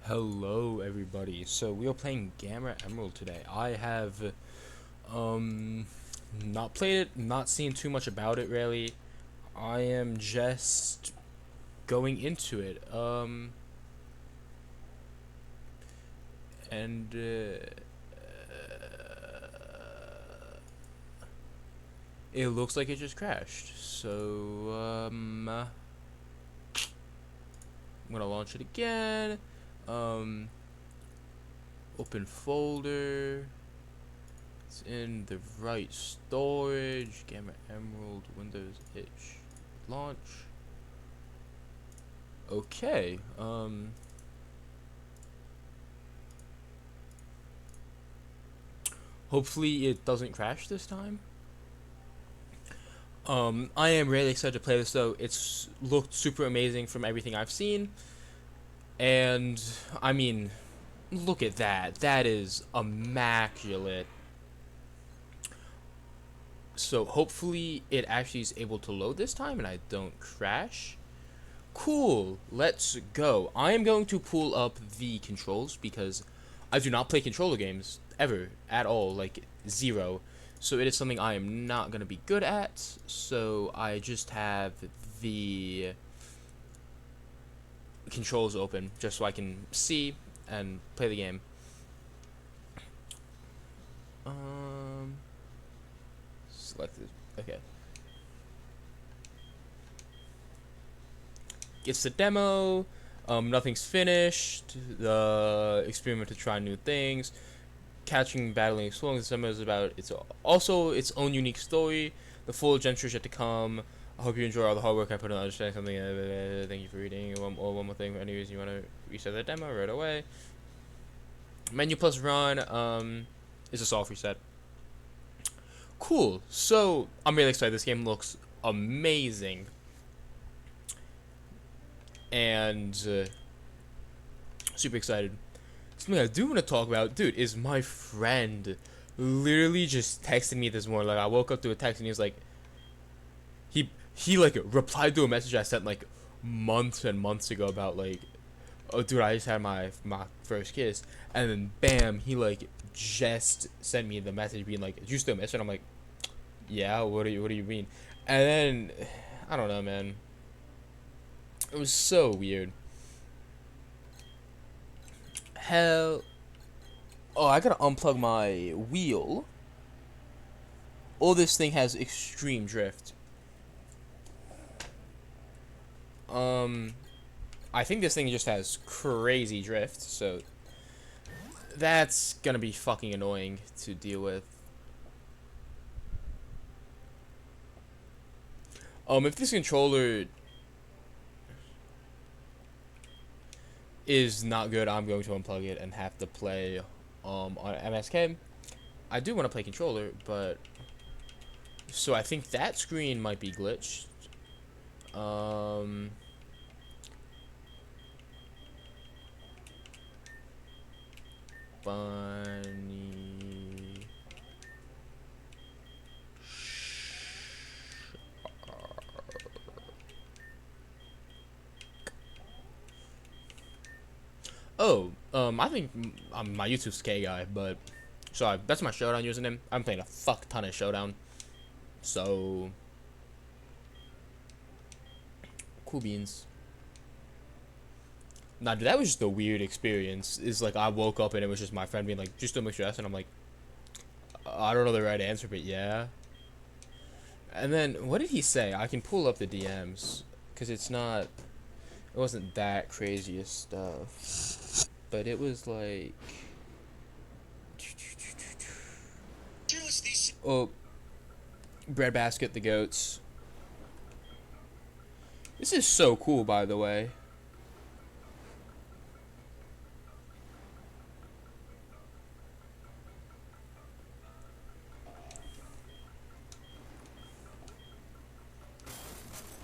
Hello everybody. So we are playing Gamma Emerald today. I have um not played it, not seen too much about it really. I am just going into it. And It looks like it just crashed. So I'm gonna launch it again. Um Open folder. It's in the right storage. Gamma Emerald, Windows itch. Launch. Okay. Hopefully it doesn't crash this time. I am really excited to play this though. It's looked super amazing from everything I've seen. And I mean, look at that. That is immaculate. So hopefully it actually is able to load this time and I don't crash. Cool. Let's go. I am going to pull up the controls because I do not play controller games ever at all, like zero. So it is something I am not going to be good at. So I just have the controls open just so I can see and play the game. Um, Select it. Okay. Gets the demo. Nothing's finished. The experiment to try new things. Catching, battling, exploring. The demo is about it's also its own unique story. The full adventure is yet to come. I hope you enjoy all the hard work I put in understanding something. Thank you for reading. One more thing. For any reason you want to reset the demo right away. Menu plus run. Is a soft reset. Cool. So I'm really excited. This game looks amazing. And super excited. Something I do want to talk about, dude, is my friend literally just texted me this morning. Like I woke up to a text and he was like, he like replied to a message I sent like months and months ago about like, oh dude, I just had my first kiss, and then bam, he like just sent me the message being like, "Did you still miss it?" I'm like, "Yeah, what do you mean?" And then I don't know, man. It was so weird. Hell, oh, I gotta unplug my wheel. Oh, this thing has extreme drift. Um, I think this thing just has crazy drift, so that's gonna be fucking annoying to deal with. If this controller is not good, I'm going to unplug it and have to play on MSK. I do want to play controller, but so I think that screen might be glitched. Um, Bunny. Oh, I think I'm my YouTube's K guy, but sorry, that's my Showdown username. I'm playing a fuck ton of Showdown, so cool beans. Nah, dude, that was just a weird experience. Is like I woke up and it was just my friend being like, "Just don't mix your ass," and I'm like, I don't know the right answer, but yeah. And then what did he say? I can pull up the DMs because it's not. It wasn't that crazy of stuff, but it was like. Oh, breadbasket the goats. This is so cool, by the way.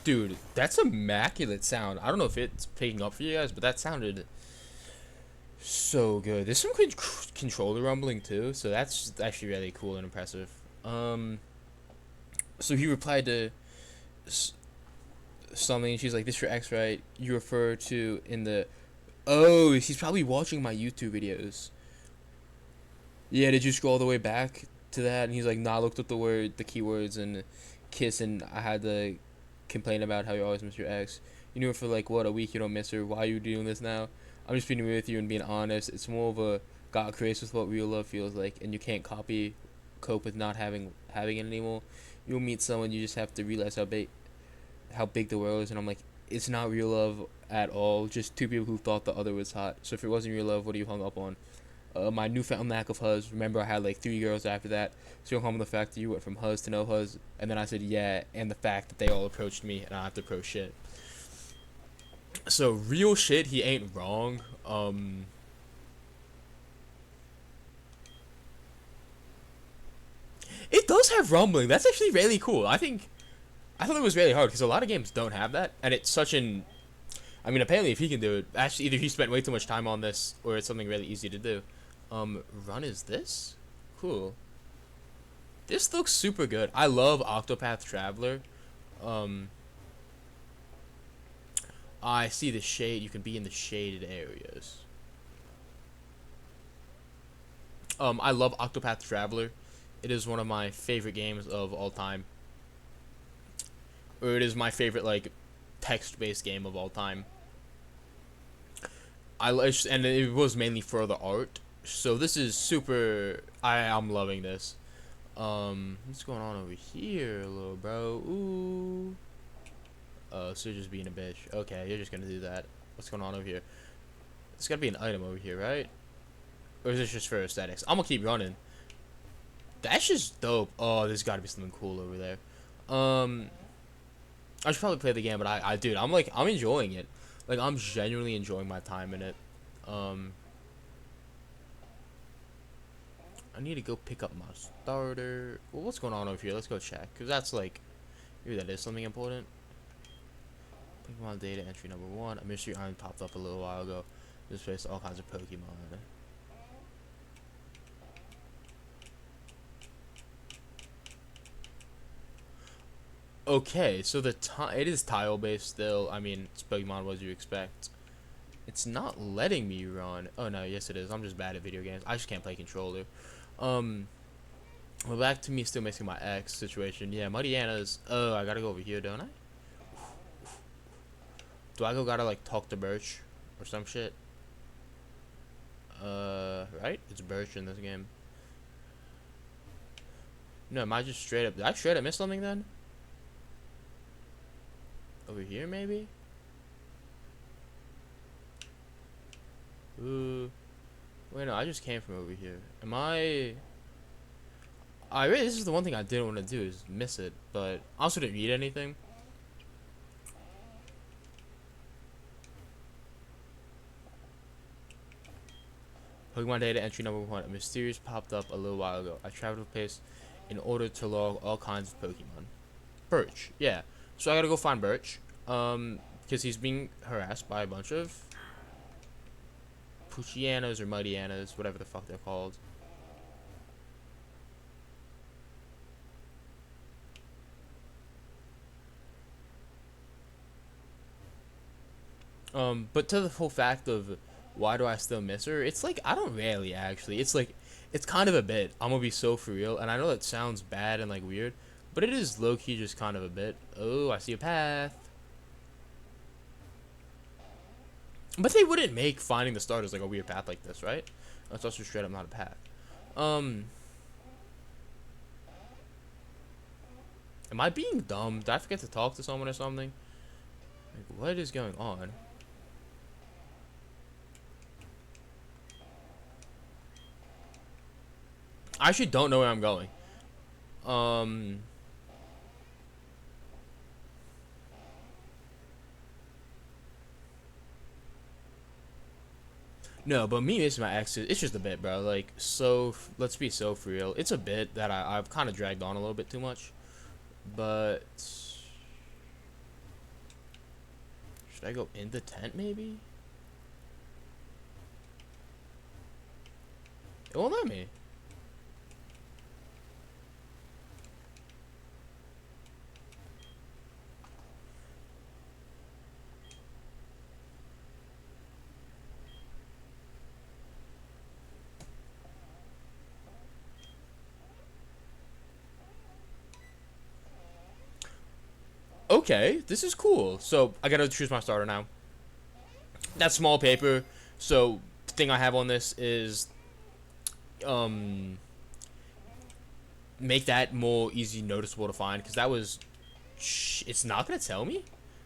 Dude, that's immaculate sound. I don't know if it's picking up for you guys, but that sounded so good. There's some good controller rumbling too, so that's actually really cool and impressive. So he replied to something. She's like, "This your ex, right? You refer to in the Oh, she's probably watching my YouTube videos. Yeah, did you scroll all the way back to that? And he's like, nah, I looked up the keywords, and kiss, and I had to complain about how you always miss your ex. You knew her for like, what, a week, you don't miss her. Why are you doing this now? I'm just being real with you and being honest. It's more of a got curious with what real love feels like, and you can't cope with not having it anymore. You'll meet someone, you just have to realize how big the world is, and I'm like, it's not real love at all. Just two people who thought the other was hot. So if it wasn't real love, what are you hung up on? My newfound lack of huzz. Remember, I had like 3 girls after that. So you're home with the fact that you went from huzz to no huzz, and then I said yeah, and the fact that they all approached me and I have to approach shit. So real shit, he ain't wrong. It does have rumbling. That's actually really cool. I thought it was really hard because a lot of games don't have that, and it's such an. I mean, apparently, if he can do it, actually, either he spent way too much time on this, or it's something really easy to do. Run is this? Cool. This looks super good. I love Octopath Traveler. Um, I see the shade. You can be in the shaded areas. I love Octopath Traveler. It is one of my favorite games of all time. Or it is my favorite like text-based game of all time. And it was mainly for the art. So this is super. I'm loving this. What's going on over here, little bro? Ooh. So you're just being a bitch. Okay, you're just gonna do that. What's going on over here? There's gotta be an item over here, right? Or is this just for aesthetics? I'm gonna keep running. That's just dope. Oh, there's gotta be something cool over there. Um, I should probably play the game, but dude, I'm enjoying it. Like, I'm genuinely enjoying my time in it. Um, I need to go pick up my starter. Well, what's going on over here? Let's go check, cause that's like, maybe that is something important. Pokemon data entry number 1. A mystery island popped up a little while ago. This place all kinds of Pokemon. Okay, so it is tile based still. I mean, it's Pokemon. What do you expect? It's not letting me run. Oh no, yes it is. I'm just bad at video games. I just can't play controller. Um, well, back to me still missing my ex situation. Yeah, Muddy Anna's. Oh, I gotta go over here, don't I? Do I gotta like talk to Birch or some shit? Right? It's Birch in this game. No, am I just straight up? Did I straight up miss something then? Over here, maybe? Ooh. Wait, no, I just came from over here. Am I... I really, this is the one thing I didn't want to do, is miss it. But I also didn't read anything. Pokemon data entry number 1. A mysterious popped up a little while ago. I traveled to a place in order to log all kinds of Pokemon. Birch, yeah. So I gotta go find Birch. Because he's being harassed by a bunch of Poochyanas or Muddianas, whatever the fuck they're called. But to the whole fact of why do I still miss her, it's like I don't really actually. It's like it's kind of a bit. I'm gonna be so for real, and I know that sounds bad and like weird, but it is low key just kind of a bit. Oh, I see a path. But they wouldn't make finding the starters like a weird path like this, right? That's also straight up not a path. Um, am I being dumb? Did I forget to talk to someone or something? Like, what is going on? I actually don't know where I'm going. Um, no, but me missing my ex, it's just a bit, bro. Like, so, let's be so for real. It's a bit that I've kind of dragged on a little bit too much. But, should I go in the tent, maybe? It won't let me. okay, this is cool. So I gotta choose my starter now. That's small paper. So the thing I have on this is um make that more easy noticeable to find, because that was it's not gonna tell me.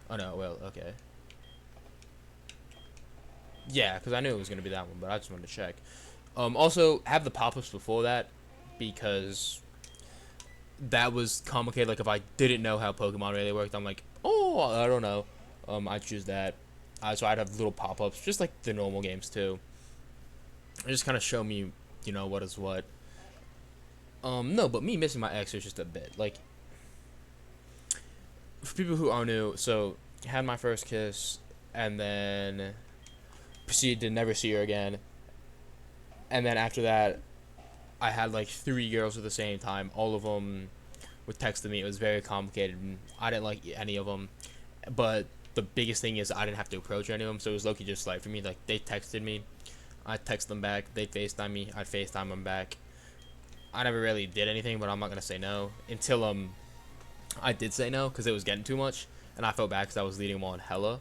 Oh no, well, okay. Yeah, because I knew it was gonna be that one, but I just wanted to check. Also have the pop-ups before that, because that was complicated. Like if I didn't know how Pokemon really worked, I'm like, oh, I don't know. I choose that. So I'd have little pop-ups, just like the normal games too. It just kind of show me, what is what. No, but me missing my ex is just a bit. Like, for people who are new, so had my first kiss, and then proceeded to never see her again. And then after that, I had like 3 girls at the same time. All of them would text me. It was very complicated. And I didn't like any of them. But the biggest thing is I didn't have to approach any of them. So it was low-key just like, for me, like, they texted me. I'd text them back. They'd FaceTime me. I'd FaceTime them back. I never really did anything, but I'm not going to say no. Until, I did say no because it was getting too much. And I felt bad because I was leading them on hella.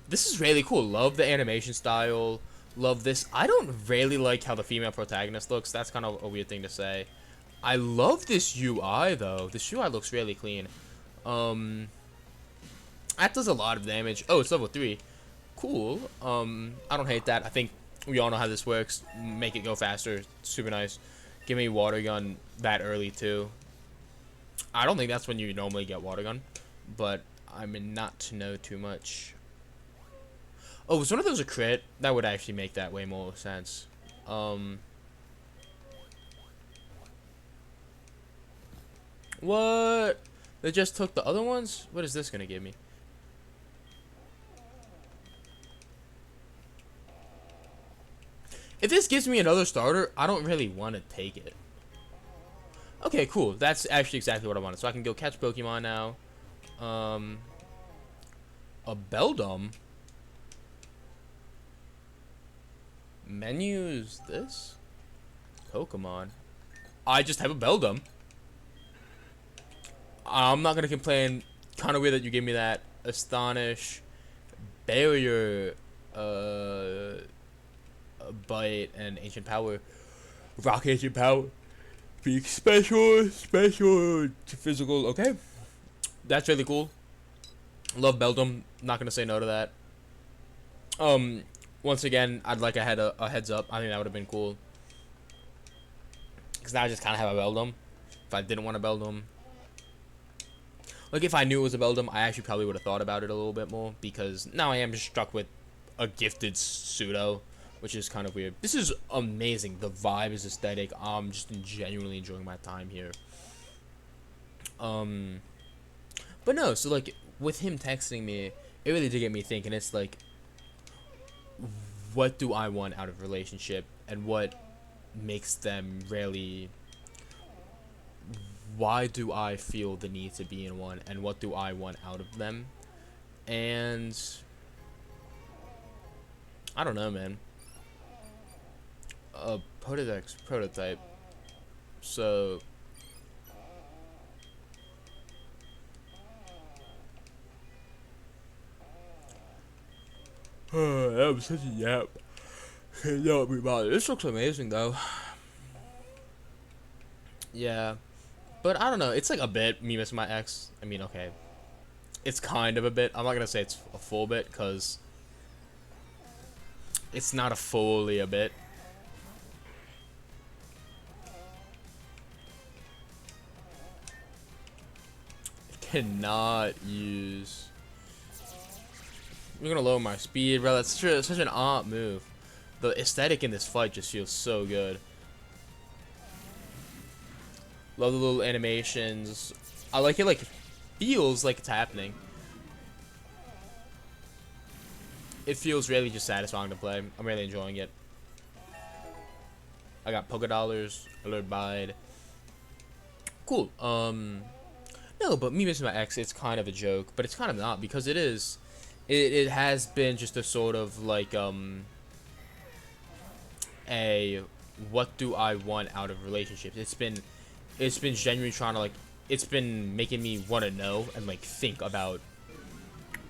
This is really cool. Love the animation style. Love this. I don't really like how the female protagonist looks. That's kind of a weird thing to say. I love this UI though. This UI looks really clean. That does a lot of damage. Oh, it's level 3. Cool. I don't hate that. I think we all know how this works. Make it go faster. Super nice. Give me water gun that early too. I don't think that's when you normally get water gun, but I'm not to know too much. Oh, was one of those a crit? That would actually make that way more sense. What? They just took the other ones? What is this gonna give me? If this gives me another starter, I don't really want to take it. Okay, cool. That's actually exactly what I wanted. So I can go catch Pokemon now. A Beldum? Menus this? Pokemon. I just have a Beldum. I'm not gonna complain. Kind of weird that you gave me that. Astonish. Barrier. Bite and Ancient Power. Rock Ancient Power. Beak special physical. Okay. That's really cool. Love Beldum. Not gonna say no to that. Once again, I'd like a heads up. I think that would have been cool. Because now I just kind of have a Beldum. If I didn't want a Beldum. Like, if I knew it was a Beldum, I actually probably would have thought about it a little bit more. Because now I am just stuck with a gifted pseudo, which is kind of weird. This is amazing. The vibe is aesthetic. I'm just genuinely enjoying my time here. But no, so, like, with him texting me, it really did get me thinking. It's like, what do I want out of a relationship, and what makes them really, why do I feel the need to be in one, and what do I want out of them? And I don't know, man. A Pokédex prototype. So that was such a yap. Can't yell at me about it. This looks amazing though. Yeah. But I don't know, it's like a bit me missing my ex. I mean, okay. It's kind of a bit. I'm not gonna say it's a full bit, because it's not a fully a bit. Cannot use. I'm gonna lower my speed, bro. That's such an odd move. The aesthetic in this fight just feels so good. Love the little animations. I like it, like, feels like it's happening. It feels really just satisfying to play. I'm really enjoying it. I got Poké Dollars, Alert Bide. Cool. No, but me missing my ex, it's kind of a joke, but it's kind of not, because it is. It has been just a sort of like a what do I want out of relationships. It's been genuinely trying to like it's been making me want to know and like think about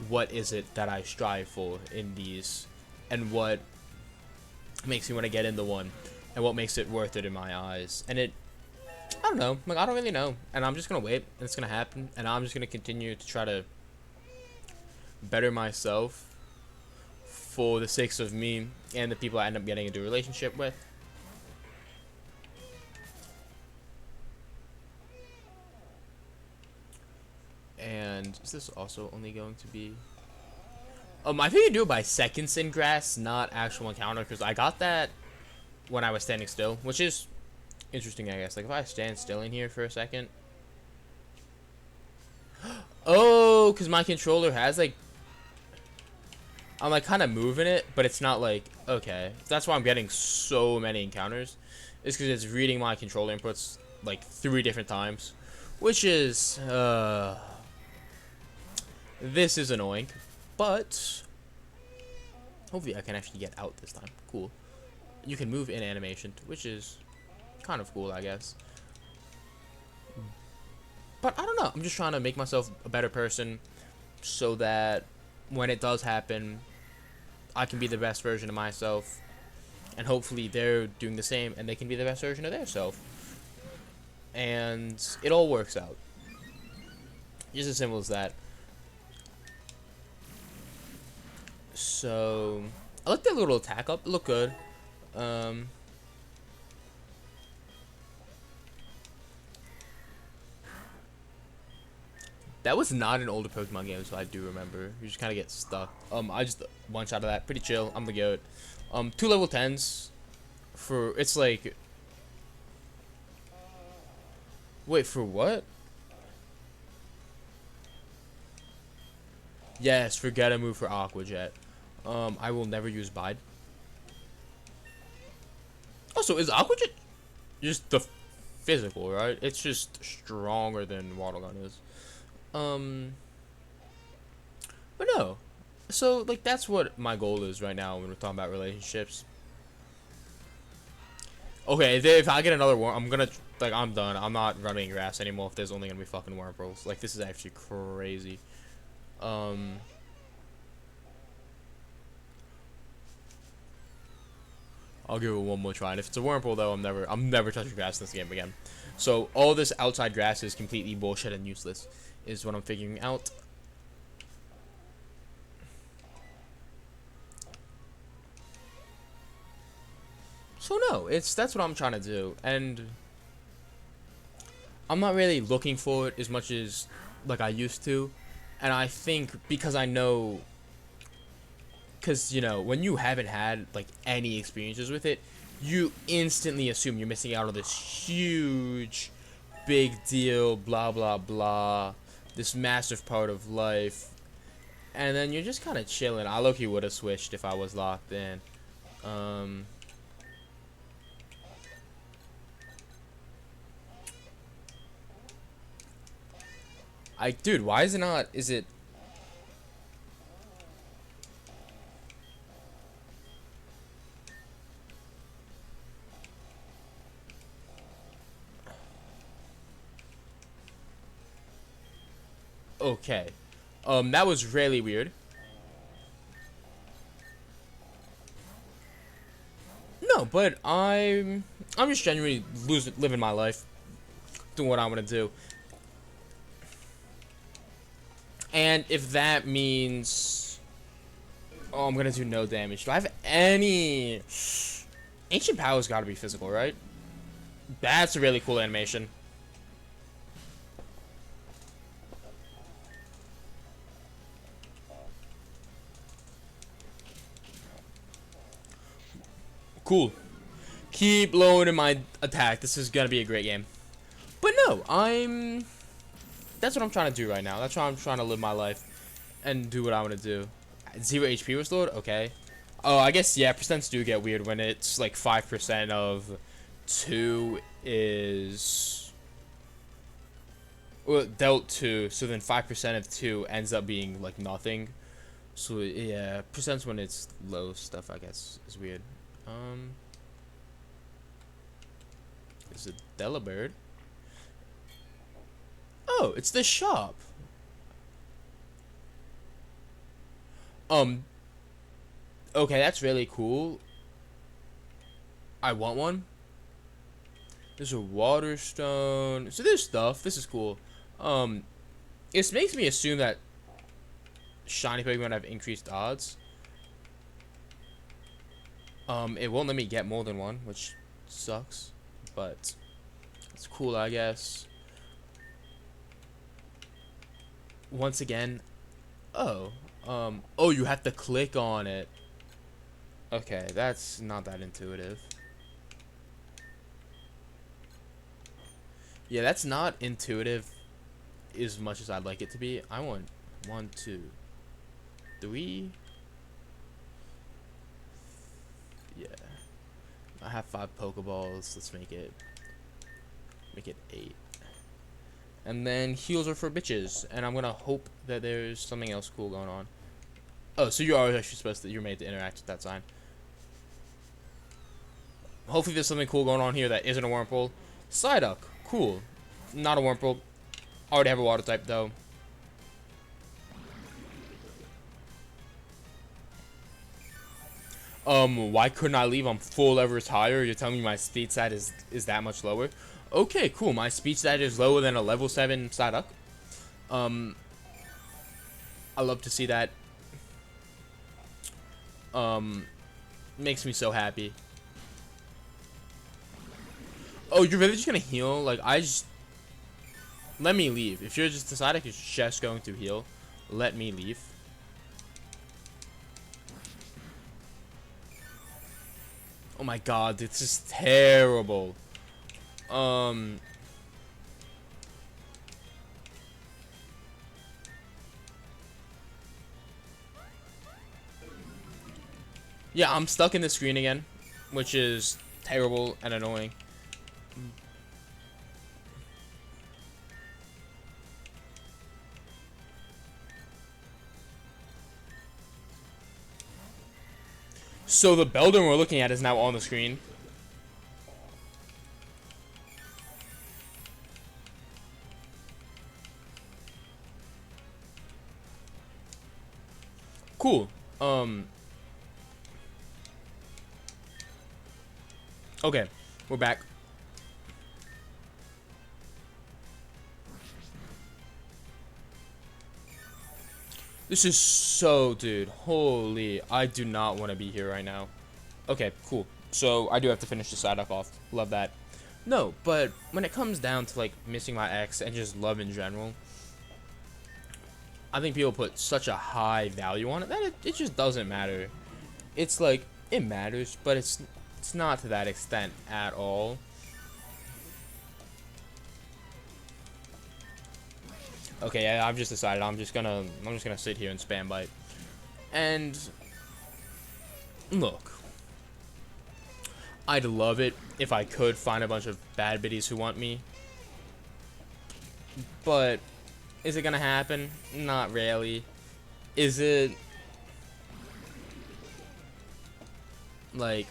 what is it that I strive for in these, and what makes me want to get into one, and what makes it worth it in my eyes. And it, I don't know, like I don't really know, and I'm just gonna wait, and it's gonna happen, and I'm just gonna continue to try to better myself for the sakes of me and the people I end up getting into a relationship with. And is this also only going to be... I think you do it by seconds in grass, not actual encounter, because I got that when I was standing still, which is interesting, I guess. Like, if I stand still in here for a second... Oh, because my controller has, like... I'm, like, kind of moving it, but it's not, like... Okay. That's why I'm getting so many encounters. It's because it's reading my controller inputs, like, 3 different times. Which is, this is annoying, but hopefully I can actually get out this time. Cool. You can move in animation, which is kind of cool, I guess. But I don't know. I'm just trying to make myself a better person so that when it does happen, I can be the best version of myself. And hopefully they're doing the same and they can be the best version of their self. And it all works out. Just as simple as that. So I like that little attack up. It looked good. That was not an older Pokemon game, so I do remember. You just kind of get stuck. I just one shot of that. Pretty chill. I'm the goat. 2 level 10s for, it's like, wait, for what? Yes, forget a move for Aqua Jet. I will never use Bide. Also, is Aqua Jet just the physical, right? It's just stronger than Waddle Gun is. But no. So, like, that's what my goal is right now when we're talking about relationships. Okay, if I get another worm, I'm gonna, like, I'm done. I'm not running grass anymore if there's only gonna be fucking Wurmples. Like, this is actually crazy. I'll give it one more try. And if it's a Wurmple, though, I'm never touching grass in this game again. So, all this outside grass is completely bullshit and useless, is what I'm figuring out. So no, that's what I'm trying to do, and I'm not really looking for it as much as like I used to, and I think because I know, because you know, when you haven't had like any experiences with it, you instantly assume you're missing out on this huge, big deal, blah blah blah, this massive part of life, and then you're just kind of chilling. I low-key would have switched if I was locked in. Dude, why is it not? Is it? Okay. That was really weird. No, but I'm just genuinely living my life, doing what I want to do. And if that means, oh, I'm gonna do no damage. Do I have any? Ancient Power's got to be physical, right? That's a really cool animation. Cool. Keep lowering my attack. This is gonna be a great game. But no, that's what I'm trying to do right now. That's why I'm trying to live my life and do what I want to do. 0 HP restored? Okay. Oh, I guess, yeah, percents do get weird when it's like 5% of 2 is... Well, dealt 2, so then 5% of 2 ends up being like nothing. So, yeah, percents when it's low stuff, I guess, is weird. Is it Delibird? Oh, it's the shop. Um, okay, that's really cool. I want one. There's a water stone. So there's stuff. This is cool. Um, this makes me assume that shiny Pokemon have increased odds. It won't let me get more than one, which sucks, but it's cool, I guess. Once again, oh, oh, you have to click on it. Okay, that's not that intuitive. Yeah, that's not intuitive as much as I'd like it to be. I want 1, 2, 3. Yeah, I have 5 Pokeballs. Let's make it 8. And then heals are for bitches, and I'm gonna hope that there's something else cool going on. Oh, so you are actually supposed to, you're made to interact with that sign. Hopefully there's something cool going on here that isn't a Wurmple. Psyduck, cool. Not a Wurmple. Already have a water type though. Why couldn't I leave? I'm full levels higher. You're telling me my speed stat is that much lower? Okay, cool. My speed stat is lower than a level 7 Psyduck. I love to see that. Makes me so happy. Oh, you're really just gonna heal? Like, let me leave. If you're just deciding it's just going to heal, let me leave. Oh my god, this is terrible. Yeah, I'm stuck in the screen again, which is terrible and annoying. So the Beldum we're looking at is now on the screen. Cool. Okay, we're back. This is so, dude. Holy, I do not want to be here right now. Okay, cool. So I do have to finish the Psyduck off. Love that. No, but when it comes down to like missing my ex and just love in general, I think people put such a high value on it that it just doesn't matter. It's like, it matters, but it's not to that extent at all. Okay, yeah, I've just decided I'm just gonna sit here and spam bite. And look, I'd love it if I could find a bunch of bad biddies who want me. But is it gonna happen? Not really. Is it like,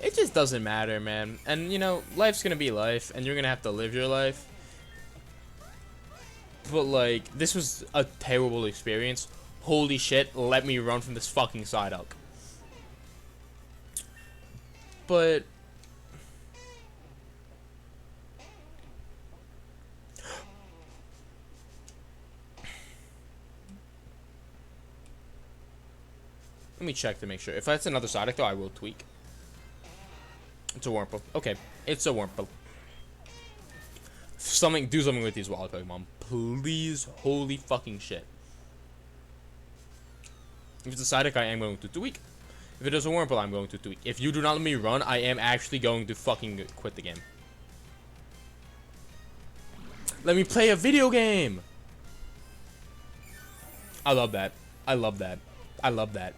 it just doesn't matter, man. And you know, life's gonna be life, and you're gonna have to live your life. But like, this was a terrible experience. Holy shit, let me run from this fucking Psyduck. But let me check to make sure. If that's another Psyduck though, I will tweak. It's a Wurmple. Okay, it's a Wurmple. Do something with these wild Pokemon, please. Holy fucking shit. If it's a Psyduck, I am going to tweak. If it is a Wurmple, I'm going to tweak. If you do not let me run, I am actually going to fucking quit the game. Let me play a video game. I love that. I love that. I love that.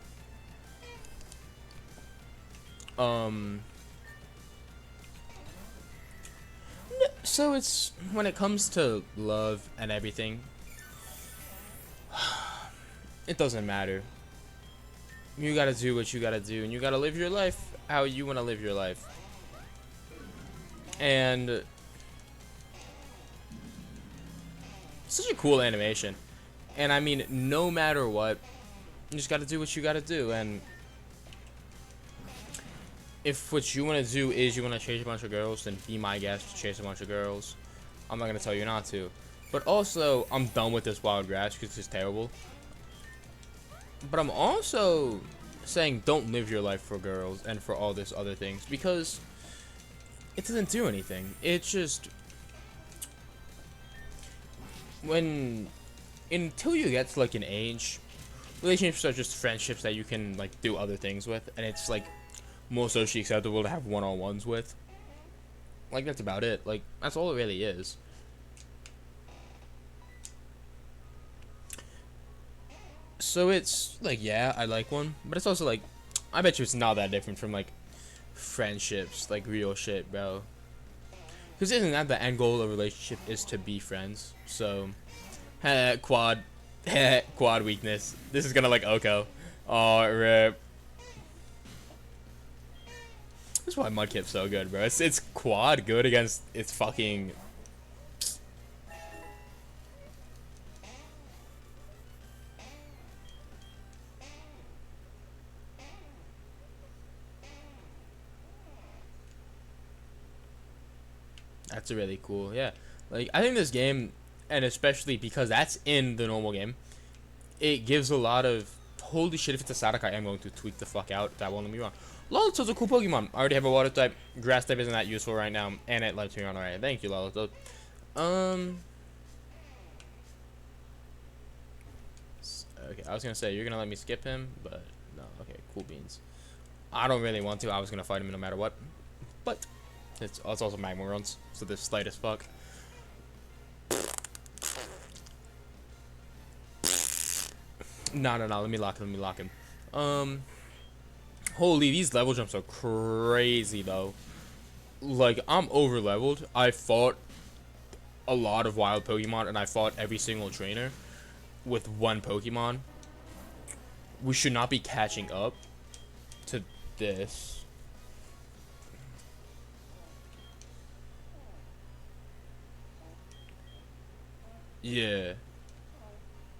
So it's, when it comes to love and everything, it doesn't matter. You gotta do what you gotta do, and you gotta live your life how you wanna live your life. And such a cool animation. And I mean, no matter what, you just gotta do what you gotta do. And if what you wanna do is you wanna chase a bunch of girls, then be my guest to chase a bunch of girls. I'm not gonna tell you not to. But also, I'm done with this wild grass because it's terrible. But I'm also saying don't live your life for girls and for all this other things, because it doesn't do anything. It's just until you get to like an age, relationships are just friendships that you can like do other things with, and it's like more socially acceptable to have one-on-ones with. Like, that's about it. Like, that's all it really is. So it's like, yeah, I like one, but it's also like, I bet you it's not that different from like friendships, like real shit, bro. Because isn't that the end goal of a relationship, is to be friends? So, quad, quad weakness. This is gonna like Oko. Oh, rip. That's why Mudkip's so good, bro. It's quad good against its fucking. That's a really cool, yeah. Like, I think this game, and especially because that's in the normal game, it gives a lot of, holy shit, if it's a Sadakai, I'm going to tweak the fuck out. That won't let me run. Lolito's a cool Pokemon. I already have a water type. Grass type isn't that useful right now, and it lets me run alright. Thank you, Lolito. Okay, I was gonna say you're gonna let me skip him, but no. Okay, cool beans. I don't really want to. I was gonna fight him no matter what, but it's also Magma runs, so they're slight as fuck. No. Let me lock him. Holy, these level jumps are crazy though. Like, I'm over leveled. I fought a lot of wild Pokemon, and I fought every single trainer with one Pokemon. We should not be catching up to this. Yeah.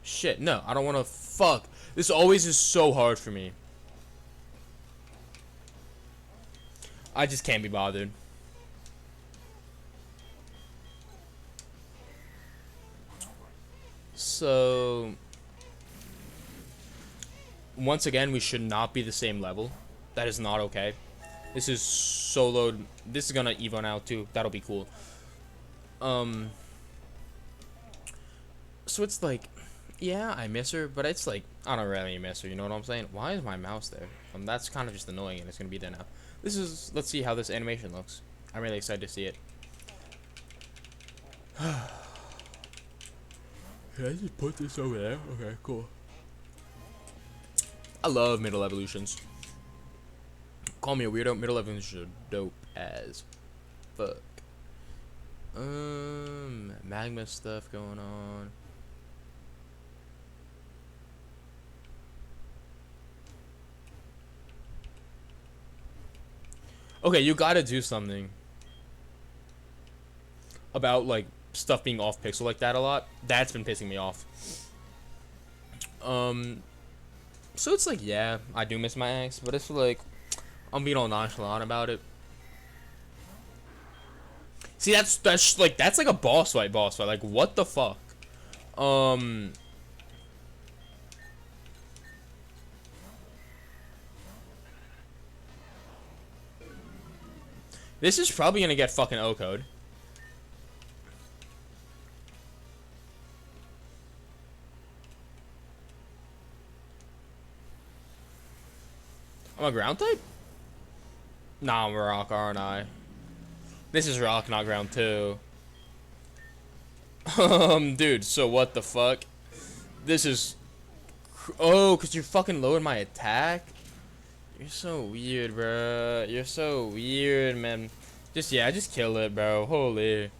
Shit, no, I don't want to. Fuck. This always is so hard for me. I just can't be bothered. So, once again, we should not be the same level. That is not okay. This is soloed. This is gonna Evo now too. That'll be cool. So it's like, yeah, I miss her, but it's like, I don't really miss her, you know what I'm saying? Why is my mouse there? That's kind of just annoying, and it's gonna be there now. Let's see how this animation looks. I'm really excited to see it. Can I just put this over there? Okay, cool. I love middle evolutions. Call me a weirdo. Middle evolutions are dope as fuck. Magma stuff going on. Okay, you gotta do something about like stuff being off pixel like that a lot. That's been pissing me off. So it's like, yeah, I do miss my ex, but it's like I'm being all nonchalant about it. See, that's like a boss fight. Like, what the fuck? This is probably gonna get fucking O-code. I'm a ground type? Nah, I'm a rock, aren't I? This is rock, not ground too. Dude, so what the fuck? This is... Oh, because you're fucking lowering my attack? You're so weird, bro. You're so weird, man. Just kill it, bro. Holy.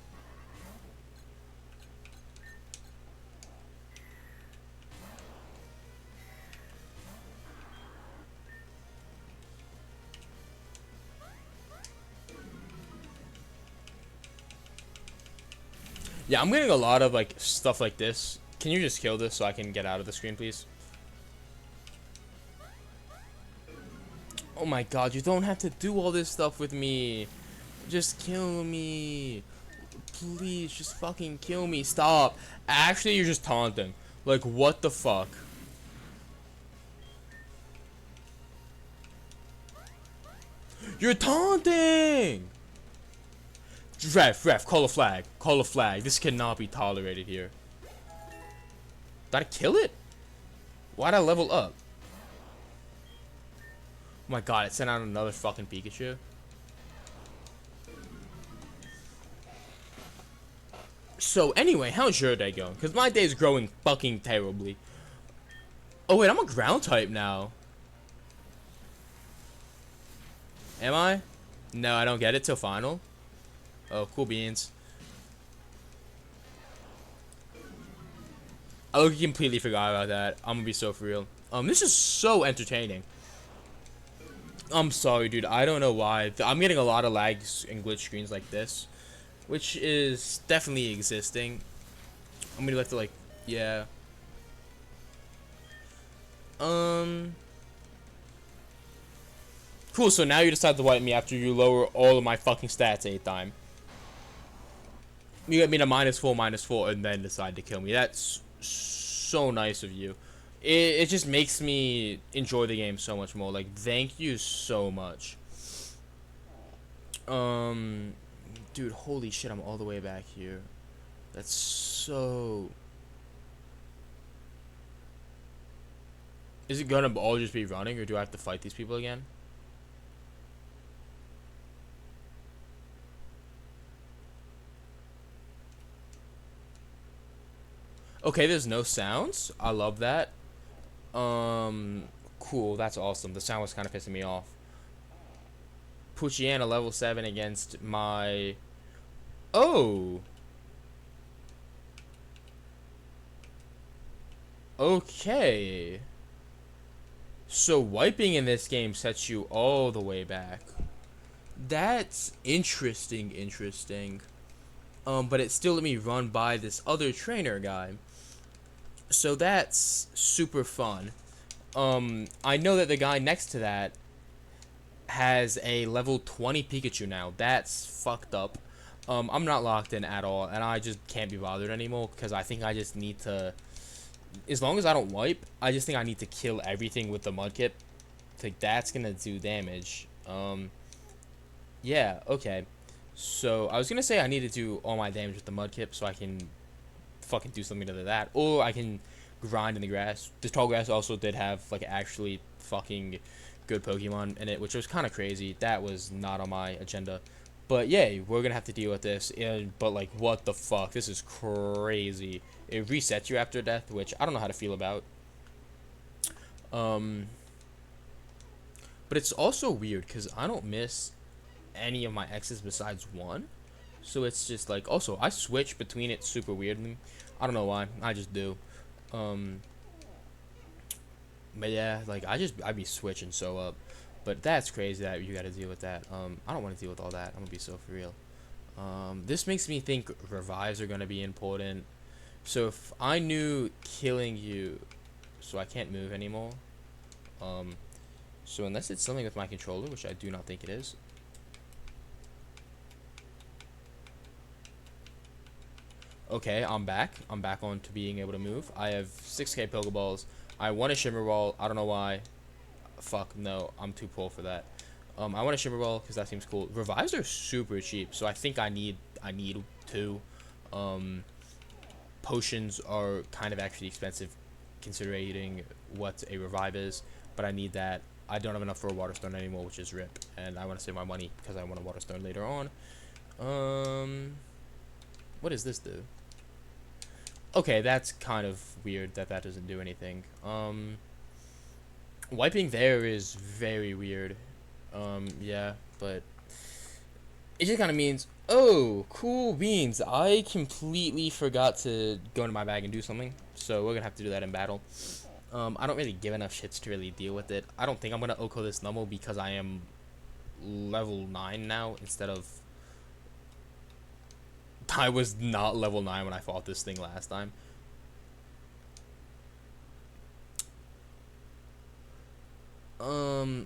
Yeah, I'm getting a lot of like stuff like this. Can you just kill this so I can get out of the screen, please? Oh my god, you don't have to do all this stuff with me. Just kill me. Please, just fucking kill me. Stop. Actually, you're just taunting. Like, what the fuck? You're taunting! Ref, call a flag. Call a flag. This cannot be tolerated here. Did I kill it? Why'd I level up? Oh my god, it sent out another fucking Pikachu. So anyway, how's your day going? Because my day's growing fucking terribly. Oh wait, I'm a ground type now. Am I? No, I don't get it till final. Oh, cool beans. I completely forgot about that. I'm gonna be so for real. This is so entertaining. I'm sorry, dude. I don't know why. I'm getting a lot of lags and glitch screens like this, which is definitely existing. I'm gonna have to like, yeah. Cool. So now you decide to wipe me after you lower all of my fucking stats 8 times. You get me to -4, and then decide to kill me. That's so nice of you. It just makes me enjoy the game so much more. Like, thank you so much. Dude, holy shit, I'm all the way back here. That's so... Is it gonna all just be running, or do I have to fight these people again? Okay, there's no sounds. I love that. Cool. That's awesome. The sound was kind of pissing me off. Poochyena level 7 against my... Oh! Okay. So wiping in this game sets you all the way back. That's interesting. But it still let me run by this other trainer guy. So that's super fun. I know that the guy next to that has a level 20 Pikachu now. That's fucked up. I'm not locked in at all, and I just can't be bothered anymore because I think I just need to... As long as I don't wipe, I just think I need to kill everything with the Mudkip. Like, that's gonna do damage. Yeah, okay. So, I was gonna say I need to do all my damage with the Mudkip so I can fucking do something to that. Or I can grind in the grass. The tall grass also did have, like, actually fucking good Pokemon in it, which was kind of crazy. That was not on my agenda. But, yeah, we're gonna have to deal with this. But, like, what the fuck? This is crazy. It resets you after death, which I don't know how to feel about. But it's also weird, because I don't miss any of my X's besides one. So it's just like, also, I switch between it super weirdly. I don't know why. I just do. But yeah, like, I'd be switching so up. But that's crazy that you gotta deal with that. I don't want to deal with all that. I'm gonna be so for real. This makes me think revives are gonna be important. So if I knew killing you, so I can't move anymore. So unless it's something with my controller, which I do not think it is. Okay, I'm back. I'm back on to being able to move. I have 6k Pokeballs. I want a Shimmer Ball. I don't know why. Fuck, no. I'm too poor for that. I want a Shimmer Ball because that seems cool. Revives are super cheap, so I think I need two. Potions are kind of actually expensive considering what a revive is, but I need that. I don't have enough for a Water Stone anymore, which is RIP, and I want to save my money because I want a Water Stone later on. What does this do? Okay, that's kind of weird that that doesn't do anything. Wiping there is very weird. Yeah, but it just kind of means, oh, cool beans. I completely forgot to go into my bag and do something, so we're gonna have to do that in battle. I don't really give enough shits to really deal with it. I don't think I'm gonna Oko this Numble because I am level 9 now instead of I was not level 9 when I fought this thing last time.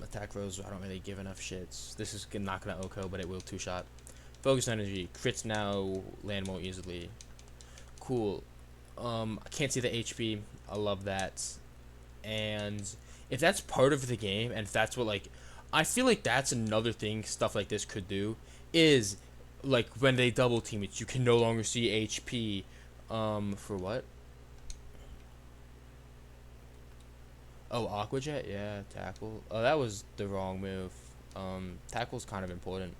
Attack rolls, I don't really give enough shits. This is not gonna OHKO, but it will 2-shot. Focus energy, crits now, land more easily. Cool. I can't see the HP. I love that. And if that's part of the game, and if that's what, like, I feel like that's another thing stuff like this could do, is, like, when they double team it, you can no longer see HP. For what? Oh, Aqua Jet? Yeah, tackle. Oh, that was the wrong move. Tackle's kind of important.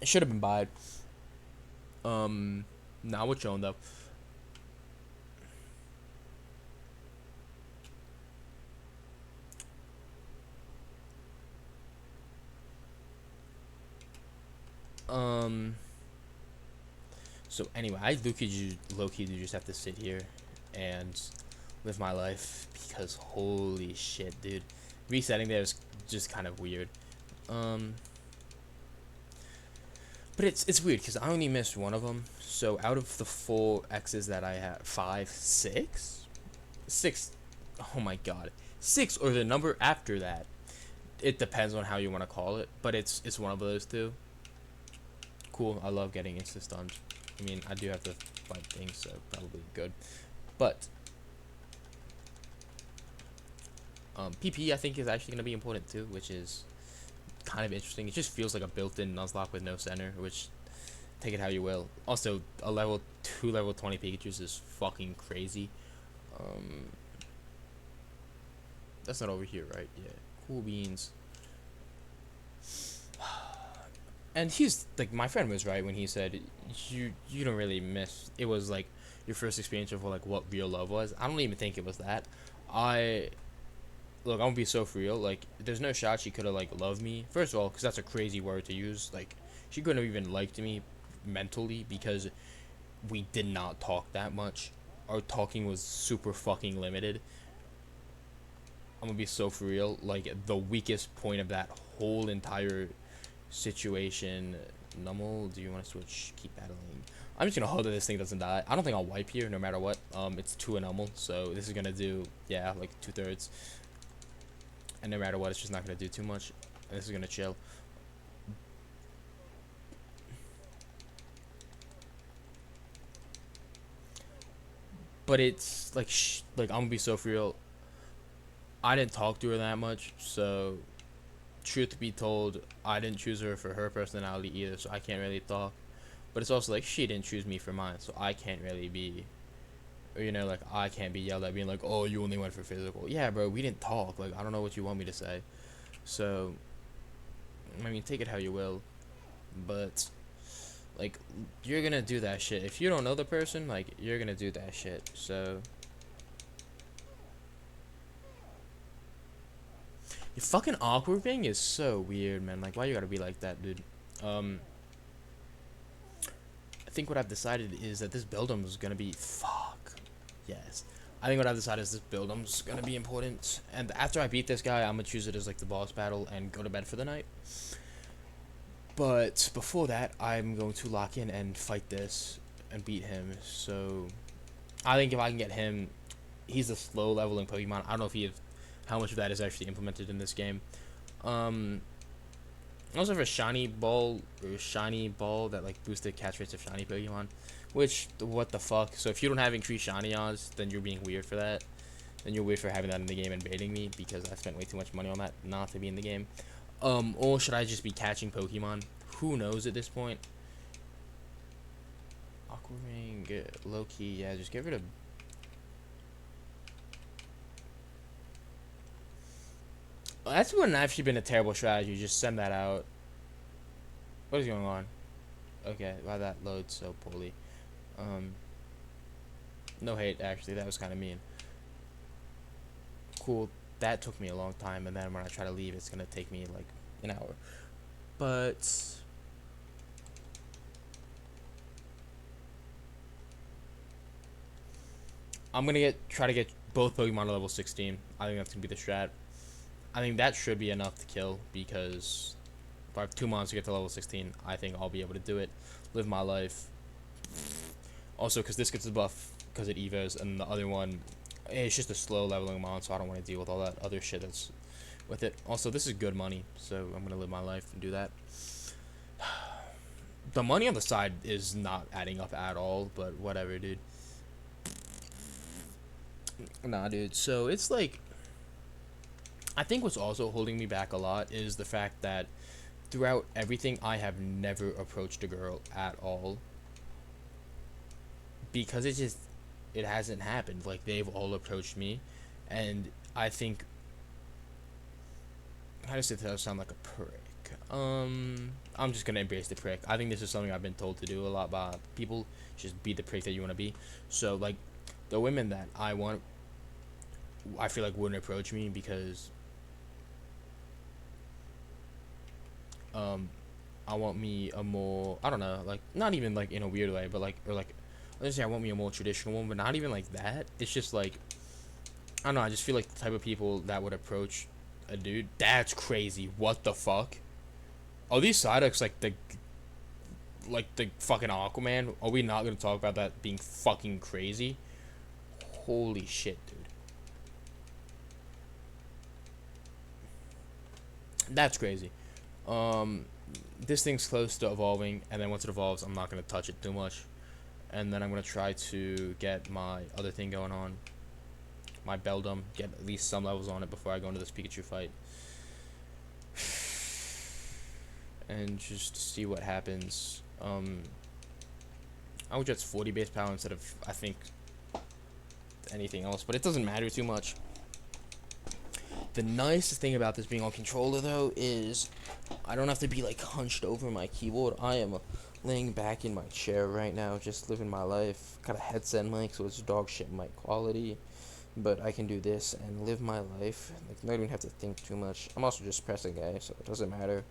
It should have been buyed. Now we're showing though. So anyway, I low-key do just have to sit here and live my life because holy shit, dude. Resetting there is just kind of weird. But it's weird because I only missed one of them. So out of the 4 X's that I have, 5, 6? 6. Oh my god. 6 or the number after that. It depends on how you want to call it, but it's one of those two. Cool. I love getting insta stunned. I mean, I do have to fight things, so probably good. But PP I think is actually going to be important too, which is kind of interesting. It just feels like a built-in Nuzlocke with no center, which take it how you will. Also, a level 2, level 20 Pikachus is fucking crazy. That's not over here, right? Yeah. Cool beans. And he's like, my friend was right when he said you don't really miss. It was like your first experience of like what real love was. I don't even think it was that. Look, I'm gonna be so for real. Like, there's no shot she could have like loved me. First of all, because that's a crazy word to use. Like, she couldn't have even liked me mentally because we did not talk that much. Our talking was super fucking limited. I'm gonna be so for real. Like, the weakest point of that whole entire situation. Nummel, do you want to switch? Keep battling. I'm just gonna hope that this thing doesn't die. I don't think I'll wipe here no matter what. It's 2 and Nummel, so this is gonna do, yeah, like 2/3. And no matter what, it's just not gonna do too much. This is gonna chill. But it's like, like I'm gonna be so for real. I didn't talk to her that much, so truth be told, I didn't choose her for her personality either, so I can't really talk. But it's also like she didn't choose me for mine, so I can't really be, or, you know, like I can't be yelled at being like, oh, you only went for physical. Yeah, bro, we didn't talk. Like, I don't know what you want me to say. So, I mean, take it how you will, but like, you're gonna do that shit. If you don't know the person, like, you're gonna do that shit. So, your fucking awkward thing is so weird, man. Like, why you gotta be like that, dude? I think what I've decided is that this build-up is gonna be yes. I think what I've decided is this build-up's gonna be important. And after I beat this guy, I'm gonna choose it as like the boss battle and go to bed for the night. But before that, I'm going to lock in and fight this and beat him. So I think if I can get him, he's a slow leveling Pokemon. I don't know if how much of that is actually implemented in this game. Also for shiny ball that like boosted catch rates of shiny Pokemon, which what the fuck. So if you don't have increased shiny odds, then you're being weird for that. Then you're weird for having that in the game and baiting me because I spent way too much money on that not to be in the game. Or should I just be catching Pokemon? Who knows at this point? Aqua Ring, low key, yeah, just get rid of. That's wouldn't actually been a terrible strategy. Just send that out. What is going on? Okay, why that loads so poorly. No hate, actually. That was kind of mean. Cool. That took me a long time, and then when I try to leave, it's gonna take me like an hour. But I'm gonna try to get both Pokemon to level 16. I think that's gonna be the strat. I think that should be enough to kill because If I have 2 months to get to level 16, I think I'll be able to do it, live my life. Also, because this gets a buff because it evos, and the other one, it's just a slow leveling mod, so I don't want to deal with all that other shit that's with it. Also, this is good money, so I'm gonna live my life and do that. The money on the side is not adding up at all, but whatever, dude. Nah, dude. So it's like, I think what's also holding me back a lot is the fact that throughout everything, I have never approached a girl at all. Because it hasn't happened. Like, they've all approached me, and I think, how does it sound like a prick? I'm just gonna embrace the prick. I think this is something I've been told to do a lot by people. Just be the prick that you want to be. So, like, the women that I want, I feel like wouldn't approach me because I want me a more, I don't know, like, not even like in a weird way, but like, or like, let's say I want me a more traditional one, but not even like that. It's just like, I don't know, I just feel like the type of people that would approach a dude. That's crazy. What the fuck? Are these Psyducks like the fucking Aquaman? Are we not gonna talk about that being fucking crazy? Holy shit, dude. That's crazy. This thing's close to evolving, and then once it evolves, I'm not gonna touch it too much, and then I'm gonna try to get my other thing going on, my Beldum, get at least some levels on it before I go into this Pikachu fight, and just see what happens. I would just 40 base power instead of, I think, anything else, but it doesn't matter too much. The nicest thing about this being on controller, though, is I don't have to be, like, hunched over my keyboard. I am laying back in my chair right now, just living my life. Got a headset mic, so it's dog shit mic quality. But I can do this and live my life. Like, not even have to think too much. I'm also just pressing A, so it doesn't matter.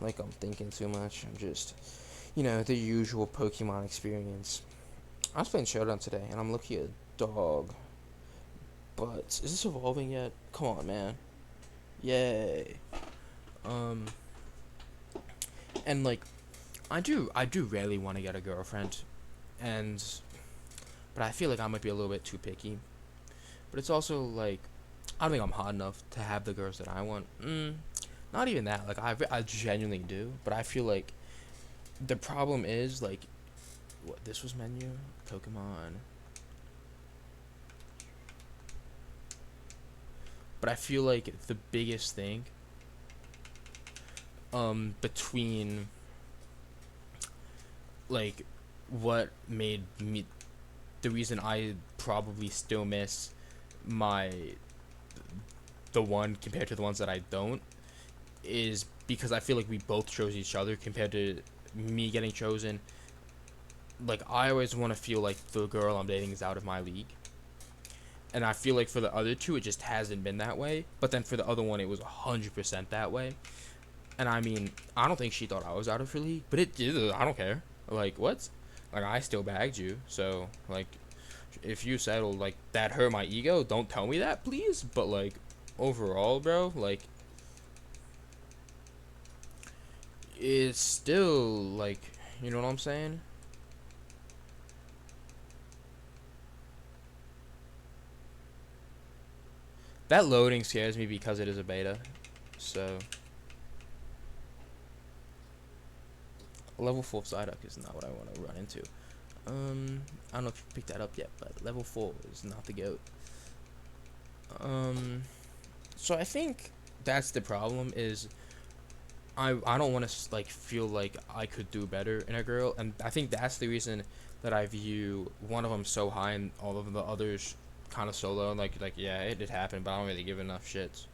Like, I'm thinking too much. I'm just, the usual Pokemon experience. I was playing Showdown today, and I'm looking at a dog. But, is this evolving yet? Come on, man. Yay. And like, I do rarely want to get a girlfriend, but I feel like I might be a little bit too picky. But it's also like, I don't think I'm hot enough to have the girls that I want. Not even that. Like, I genuinely do, but I feel like the problem is like, what, this was menu, Pokemon. But I feel like the biggest thing between like what made me, the reason I probably still miss my the one compared to the ones that I don't, is because I feel like we both chose each other compared to me getting chosen. Like, I always want to feel like the girl I'm dating is out of my league. And I feel like for the other two, it just hasn't been that way. But then for the other one, it was 100% that way. And I mean, I don't think she thought I was out of her league. But it did. I don't care. Like, what? Like, I still bagged you. So, like, if you settled, like, that hurt my ego, don't tell me that, please. But, like, overall, bro, like, it's still, like, you know what I'm saying? That loading scares me because it is a beta. So, level 4 Psyduck is not what I want to run into. I don't know if you picked that up yet, but level 4 is not the GOAT. So I think that's the problem, is I don't want to like feel like I could do better in a girl, and I think that's the reason that I view one of them so high and all of the others kind of solo. Like yeah, it did happen, but I don't really give enough shits.